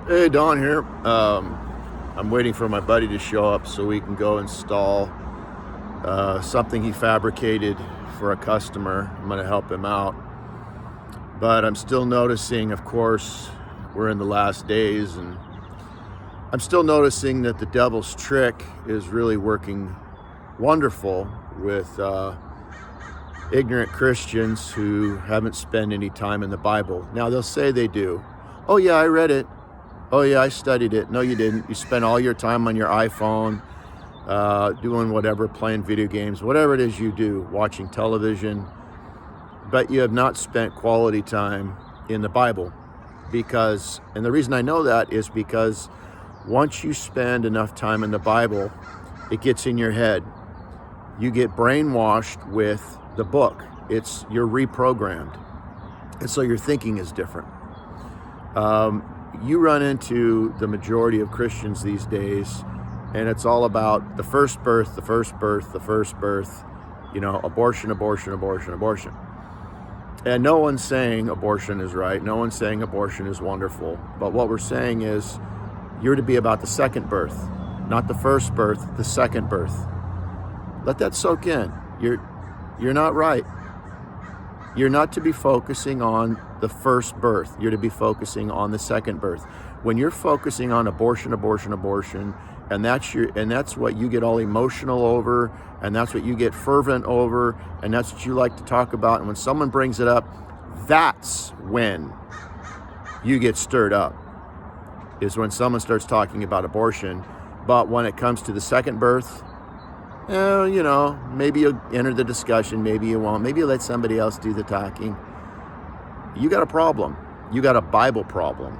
Hey, Don here. I'm waiting for my buddy to show up so we can go install something he fabricated for a customer. I'm going to help him out. But I'm still noticing, of course, we're in the last days, and I'm still noticing that the devil's trick is really working wonderful with ignorant Christians who haven't spent any time in the Bible. Now, they'll say they do. Oh, yeah, I read it. Oh yeah, I studied it. No, you didn't. You spent all your time on your iPhone, doing whatever, playing video games, whatever it is you do, watching television, but you have not spent quality time in the Bible. And the reason I know that is because once you spend enough time in the Bible, it gets in your head. You get brainwashed with the book. You're reprogrammed. And so your thinking is different. You run into the majority of Christians these days, and it's all about the first birth, abortion, abortion, abortion, abortion. And no one's saying abortion is right. No one's saying abortion is wonderful. But what we're saying is you're to be about the second birth, not the first birth, the second birth. Let that soak in. You're not right. You're not to be focusing on the first birth. You're to be focusing on the second birth. When you're focusing on abortion, and that's what you get all emotional over, and that's what you get fervent over, and that's what you like to talk about. And when someone brings it up, that's when you get stirred up, is when someone starts talking about abortion. But when it comes to the second birth, maybe you'll enter the discussion, maybe you won't, maybe you'll let somebody else do the talking. You got a problem. You got a Bible problem.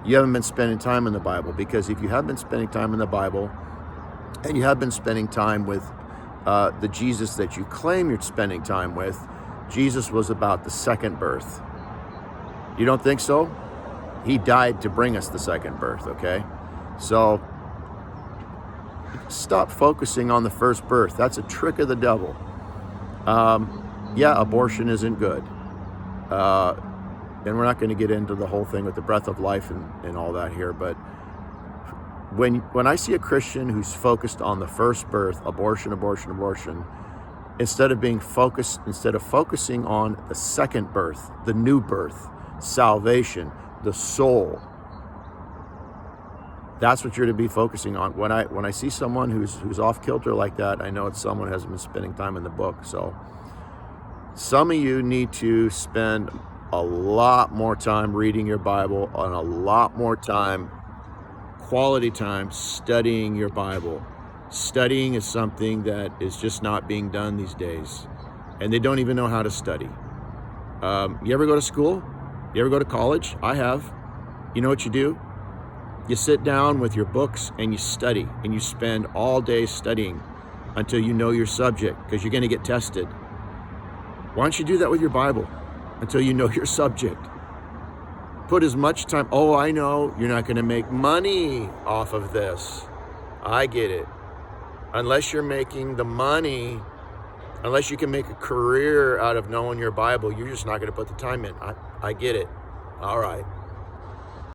You haven't been spending time in the Bible, because if you have been spending time in the Bible, and you have been spending time with the Jesus that you claim you're spending time with, Jesus was about the second birth. You don't think so? He died to bring us the second birth, okay? So stop focusing on the first birth. That's a trick of the devil. Abortion isn't good. And we're not going to get into the whole thing with the breath of life and all that here. But when I see a Christian who's focused on the first birth, abortion, instead of focusing on the second birth, the new birth, salvation, the soul, that's what you're to be focusing on. When I see someone who's off kilter like that, I know it's someone who hasn't been spending time in the book. So some of you need to spend a lot more time reading your Bible, and a lot more time, quality time, studying your Bible. Studying is something that is just not being done these days, and they don't even know how to study. You ever go to school? You ever go to college? I have. You know what you do? You sit down with your books and you study, and you spend all day studying until you know your subject, because you're going to get tested. Why don't you do that with your Bible until you know your subject? Put as much time. Oh, I know you're not going to make money off of this. I get it. Unless you're making the money, unless you can make a career out of knowing your Bible, you're just not going to put the time in. I get it. All right.